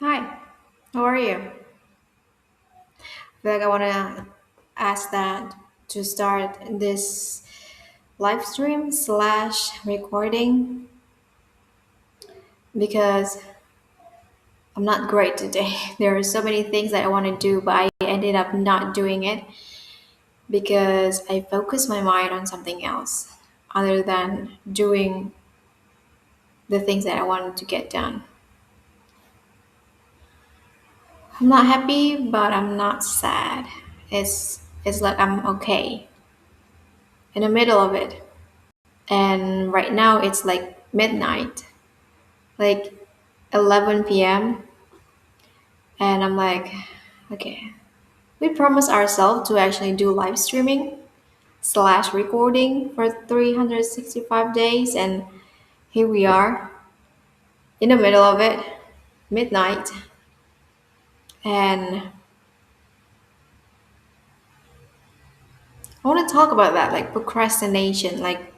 Hi, how are you? I feel like I want to ask that to start this live stream slash recording because I'm not great today. There are so many things that I want to do, but I ended up not doing it because I focused my mind on something else other than doing the things that I wanted to get done. I'm not happy, but I'm not sad. It's like I'm okay in the middle of it. And right now it's like midnight, like 11 p.m. And I'm like, okay, we promised ourselves to actually do live streaming slash recording for 365 days, and here we are in the middle of it, midnight. And I want to talk about that, like procrastination, like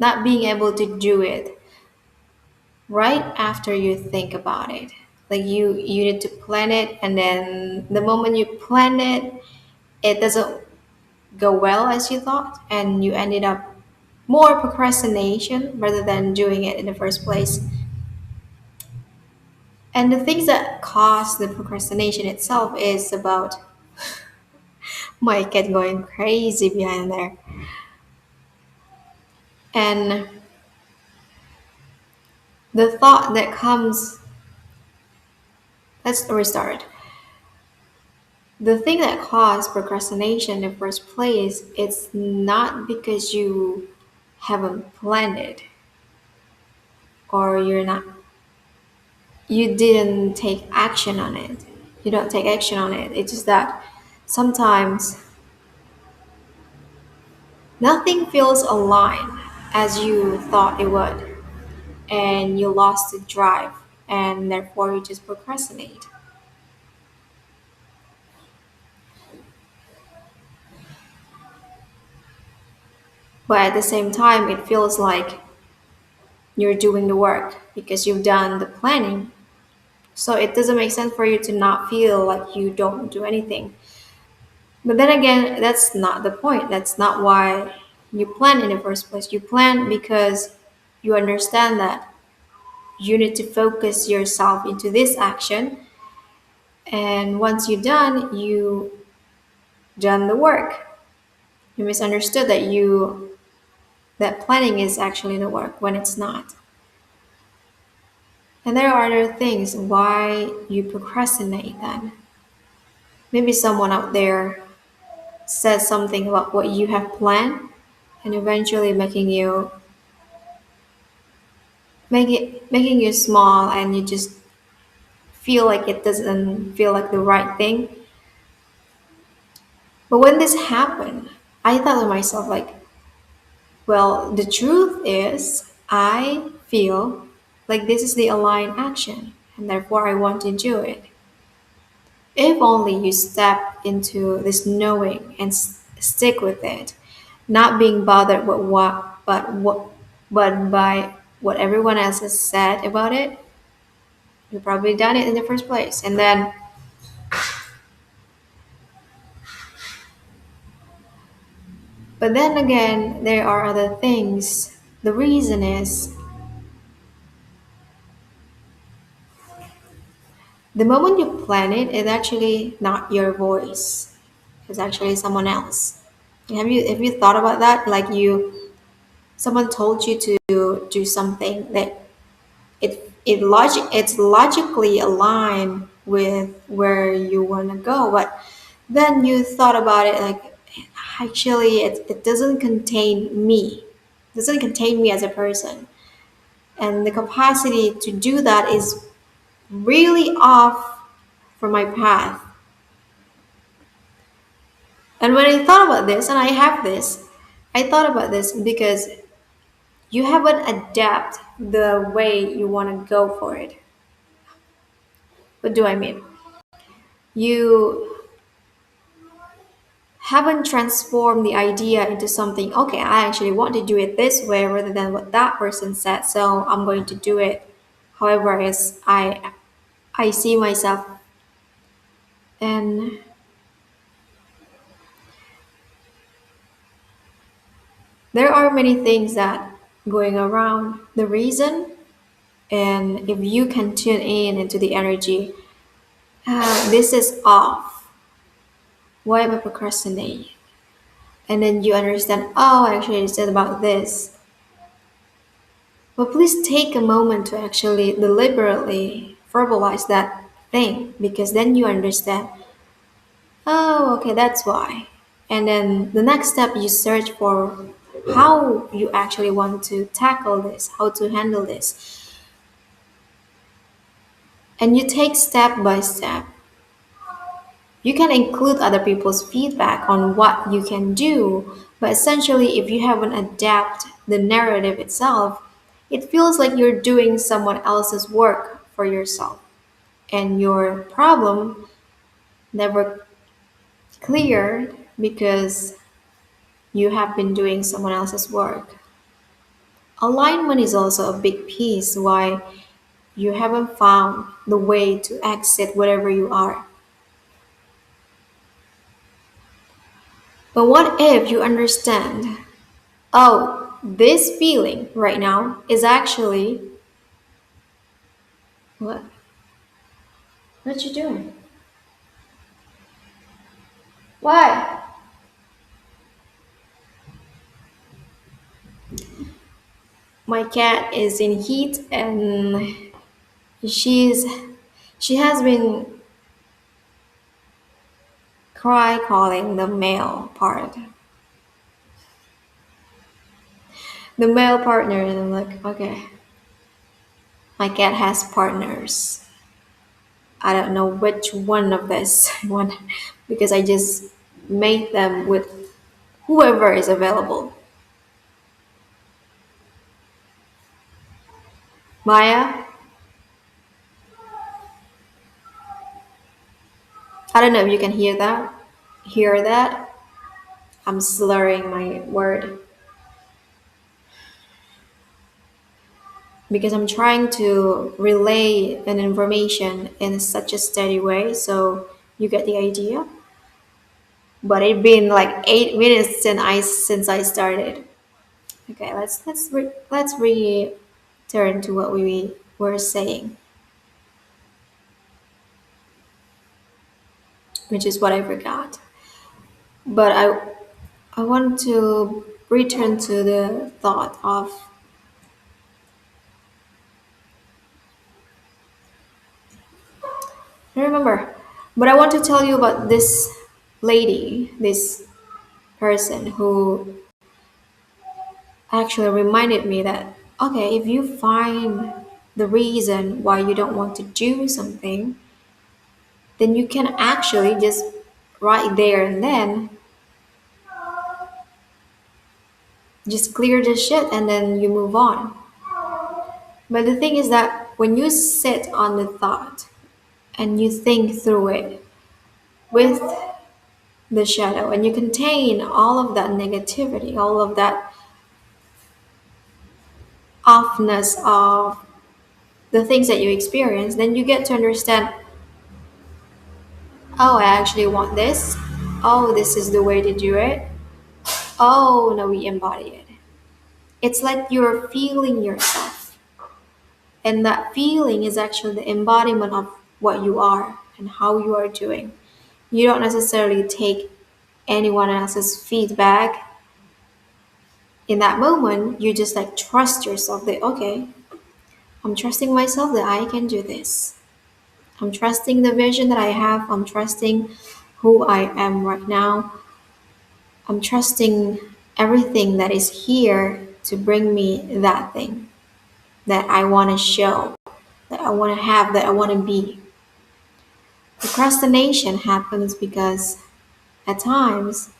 not being able to do it right after you think about it. Like you need to plan it, and then the moment you plan it, it doesn't go well as you thought, and you ended up more procrastination rather than doing it in the first place. And the things that cause the procrastination itself is about my cat going crazy behind there. And the thought that comes, let's restart. The thing that caused procrastination in the first place, it's not because you haven't planned it or you didn't take action on it. You don't take action on it. It's just that sometimes nothing feels aligned as you thought it would, and you lost the drive, and therefore you just procrastinate. But at the same time, it feels like you're doing the work because you've done the planning. So it doesn't make sense for you to not feel like you don't do anything. But then again, that's not the point. That's not why you plan in the first place. You plan because you understand that you need to focus yourself into this action. And once you're done, you done the work. You misunderstood that planning is actually the work when it's not. And there are other things why you procrastinate then. Maybe someone out there says something about what you have planned and eventually making you small, and you just feel like it doesn't feel like the right thing. But when this happened, I thought to myself like, well, the truth is I feel like this is the aligned action, and therefore I want to do it. If only you step into this knowing and stick with it, not being bothered but by what everyone else has said about it, you probably done it in the first place. And then, but then again, there are other things. The reason is the moment you plan it, it's actually not your voice. It's actually someone else. Have you thought about that? Like someone told you to do something that it's logically aligned with where you want to go, but then you thought about it like actually it doesn't contain me, doesn't contain me as a person, and the capacity to do that is really off from my path. And when I thought about this, and I thought about this because you haven't adapt the way you want to go for it. What do I mean? You haven't transformed the idea into something, okay, I actually want to do it this way rather than what that person said, so I'm going to do it however is I see myself, and there are many things that going around. The reason, and if you can tune in into the energy, this is off. Why am I procrastinating? And then you understand, oh, actually, it's just about this. But please take a moment to actually deliberately verbalize that thing because then you understand, oh, okay, that's why. And then the next step, you search for how you actually want to tackle this, how to handle this. And you take step by step. You can include other people's feedback on what you can do, but essentially, if you haven't adapted the narrative itself, it feels like you're doing someone else's work for yourself, and your problem never cleared because you have been doing someone else's work. Alignment is also a big piece why you haven't found the way to exit whatever you are. But what if you understand, oh, this feeling right now is actually what? What you doing? Why? My cat is in heat and she's she has been cry calling the male part. The male partner and I'm like, okay. My cat has partners. I don't know which one of this one because I just made them with whoever is available. Maya, I don't know if you can hear that. Hear that? I'm slurring my word because I'm trying to relay an information in such a steady way so you get the idea. But it's been like 8 minutes since I started. Okay, let's return to what we were saying, which is what I forgot. But I want to return to the thought of I remember. But I want to tell you about this lady, this person who actually reminded me that okay, if you find the reason why you don't want to do something, then you can actually just right there and then just clear the shit and then you move on. But the thing is that when you sit on the thought and you think through it with the shadow and you contain all of that negativity, all of that offness of the things that you experience, then you get to understand, oh, I actually want this. Oh, this is the way to do it. Oh, no, we embody it. It's like you're feeling yourself. And that feeling is actually the embodiment of what you are and how you are doing. You don't necessarily take anyone else's feedback in that moment. You just like trust yourself that, okay, I'm trusting myself that I can do this. I'm trusting the vision that I have. I'm trusting who I am right now. I'm trusting everything that is here to bring me that thing that I want to show, that I want to have, that I want to be. Procrastination happens because at times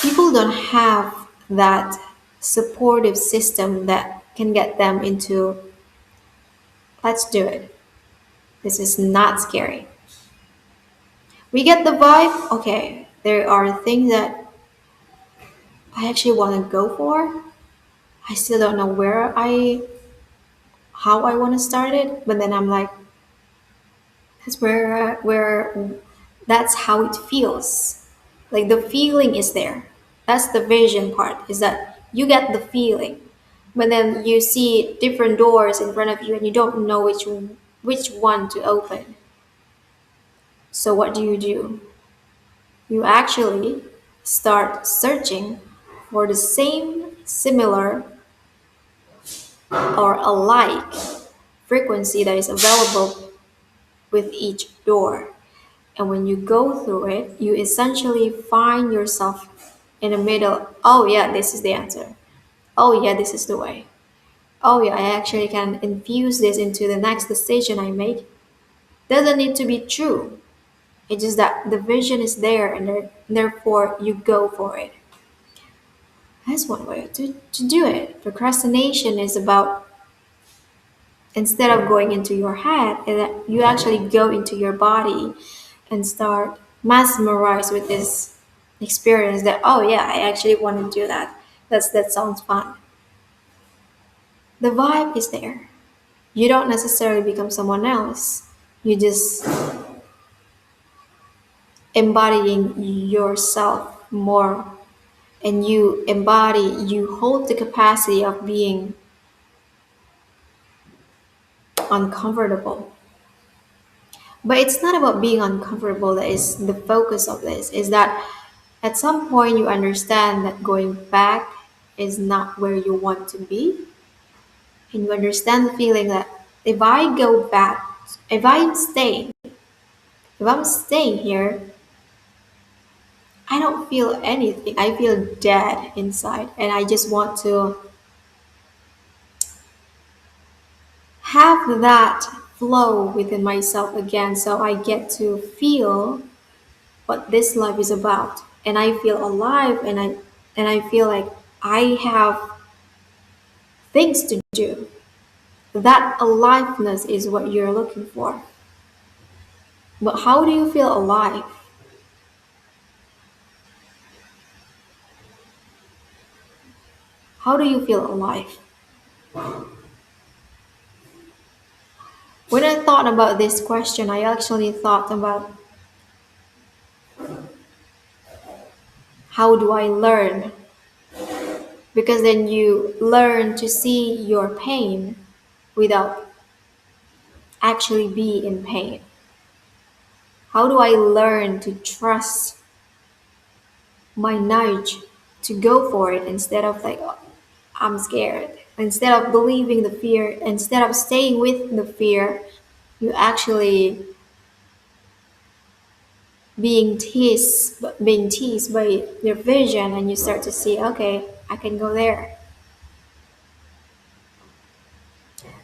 people don't have that supportive system that can get them into, let's do it. This is not scary. We get the vibe, okay, there are things that I actually want to go for. I still don't know how I want to start it, but then I'm like, That's where that's how it feels. Like the feeling is there. That's the vision part. Is that you get the feeling, but then you see different doors in front of you, and you don't know which one to open. So what do? You actually start searching for the same, similar, or alike frequency that is available with each door. And when you go through it, you essentially find yourself in the middle. Oh, yeah, this is the answer. Oh, yeah, this is the way. Oh, yeah, I actually can infuse this into the next decision I make. Doesn't need to be true. It's just that the vision is there, and therefore you go for it. That's one way to do it. Procrastination is about, instead of going into your head, is that you actually go into your body and start mesmerized with this experience that, oh yeah, I actually want to do that. That sounds fun. The vibe is there. You don't necessarily become someone else. You just embodying yourself more, and you hold the capacity of being uncomfortable. But it's not about being uncomfortable that is the focus of this. Is that at some point you understand that going back is not where you want to be, and you understand the feeling that if I go back, if I'm staying, if I'm staying here, I don't feel anything. I feel dead inside, and I just want to have that flow within myself again, so I get to feel what this life is about, and I feel alive, and I feel like I have things to do. That aliveness is what you're looking for. But how do you feel alive? How do you feel alive? When I thought about this question, I actually thought about how do I learn? Because then you learn to see your pain without actually be in pain. How do I learn to trust my nudge to go for it instead of like, "Oh, I'm scared." Instead of believing the fear, instead of staying with the fear, you actually being teased by your vision, and you start to see, okay, I can go there.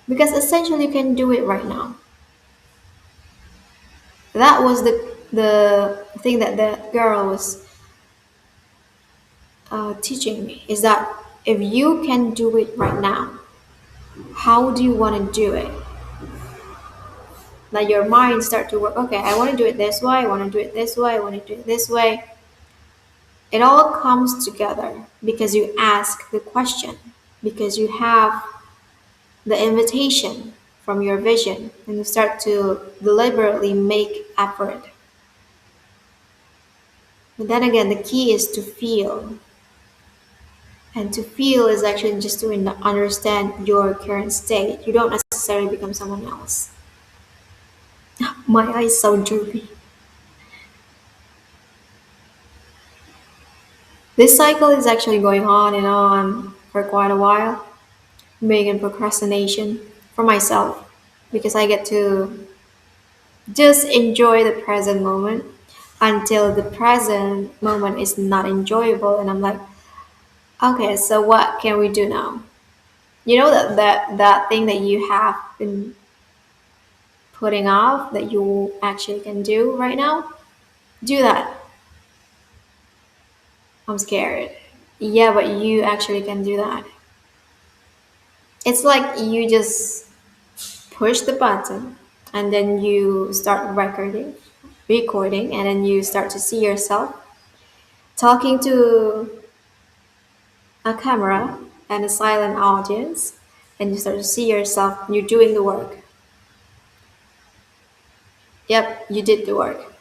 Because essentially you can do it right now. That was the thing that the girl was teaching me, is that if you can do it right now, how do you want to do it? Let your mind start to work. Okay, I want to do it this way. I want to do it this way. I want to do it this way. It all comes together because you ask the question, because you have the invitation from your vision, and you start to deliberately make effort. But then again, the key is to feel. And to feel is actually just to understand your current state. You don't necessarily become someone else. My eyes so droopy. This cycle is actually going on and on for quite a while, being in procrastination for myself, because I get to just enjoy the present moment until the present moment is not enjoyable, and I'm like, okay, so what can we do now? You know that thing that you have been putting off that you actually can do right now? Do that. I'm scared. Yeah, but you actually can do that. It's like you just push the button, and then you start recording, and then you start to see yourself talking to a camera and a silent audience, and you start to see yourself, you're doing the work. Yep, you did the work.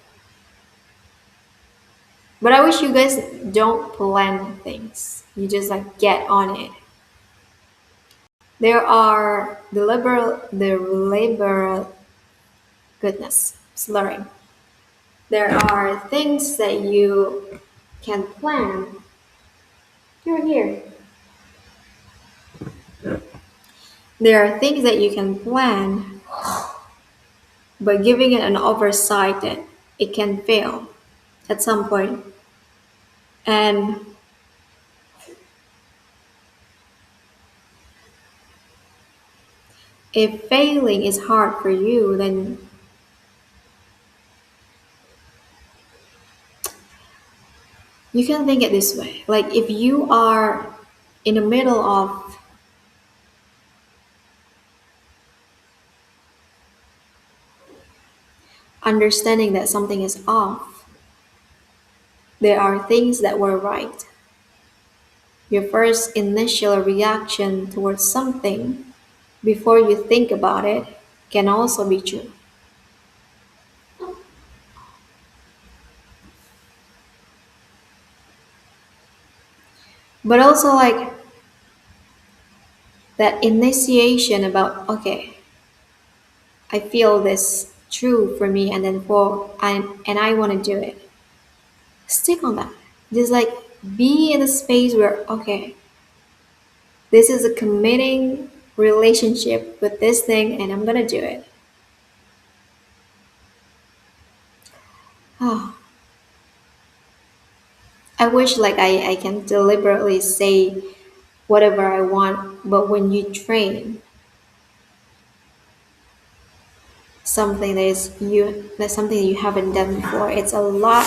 But I wish you guys don't plan things. You just like get on it. There are the liberal goodness, slurring. There are things that you can plan. You're here. There are things that you can plan, but giving it an oversight that it can fail at some point. And if failing is hard for you, then you can think it this way. Like if you are in the middle of understanding that something is off, there are things that were right. Your first initial reaction towards something before you think about it can also be true. But also, like that initiation about, okay, I feel this true for me, and then and I want to do it. Stick on that. Just like be in a space where, okay, this is a committing relationship with this thing, and I'm gonna do it. Oh, I wish like I can deliberately say whatever I want, but when you train something that's something you haven't done before, it's a lot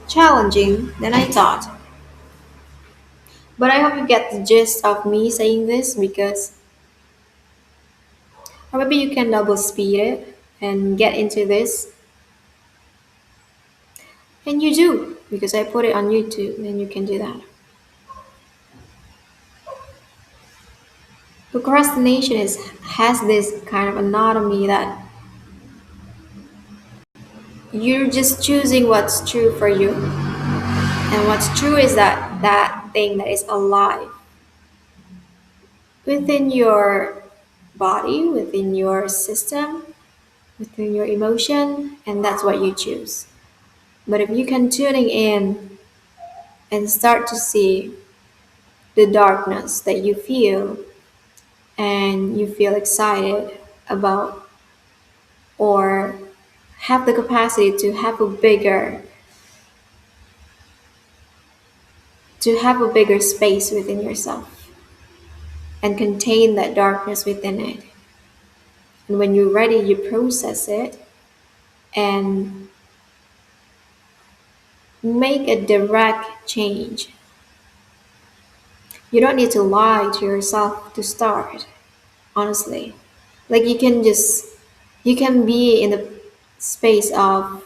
challenging than I thought. But I hope you get the gist of me saying this because or maybe you can double speed it and get into this. And you do, because I put it on YouTube and you can do that. Procrastination has this kind of anatomy that you're just choosing what's true for you. And what's true is that thing that is alive within your body, within your system, within your emotion, and that's what you choose. But if you can tuning in and start to see the darkness that you feel and you feel excited about or have the capacity to have a bigger space within yourself and contain that darkness within it. And when you're ready, you process it and make a direct change. You don't need to lie to yourself to start, honestly. Like you can be in the space of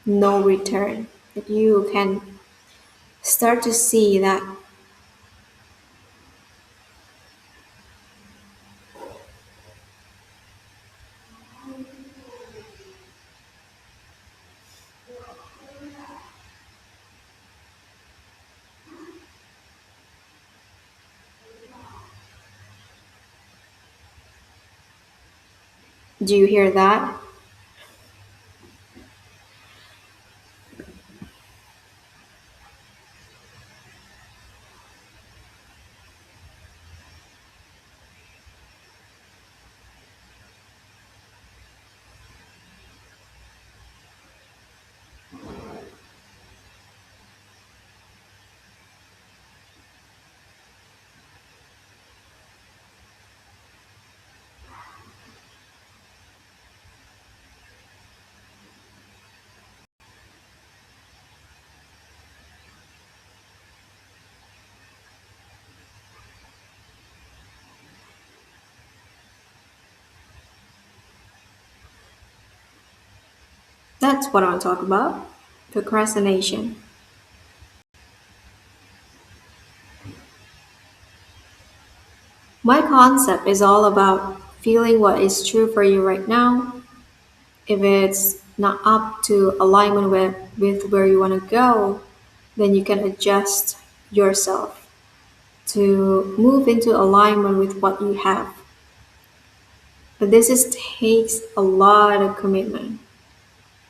no return. That you can start to see that. Do you hear that? That's what I want to talk about. Procrastination. My concept is all about feeling what is true for you right now. If it's not up to alignment with where you want to go, then you can adjust yourself to move into alignment with what you have. But takes a lot of commitment.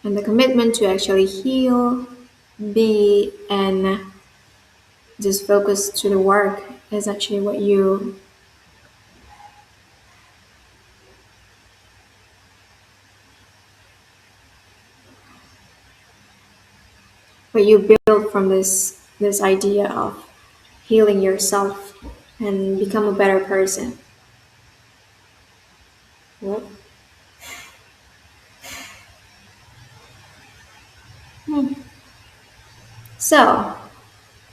And the commitment to actually heal, be, and just focus to the work is actually what you build from this idea of healing yourself and become a better person. Yep. So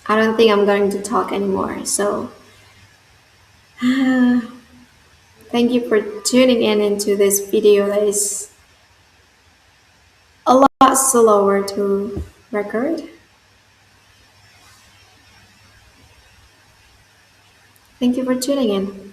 I don't think I'm going to talk anymore. So thank you for tuning in into this video that is a lot slower to record. Thank you for tuning in.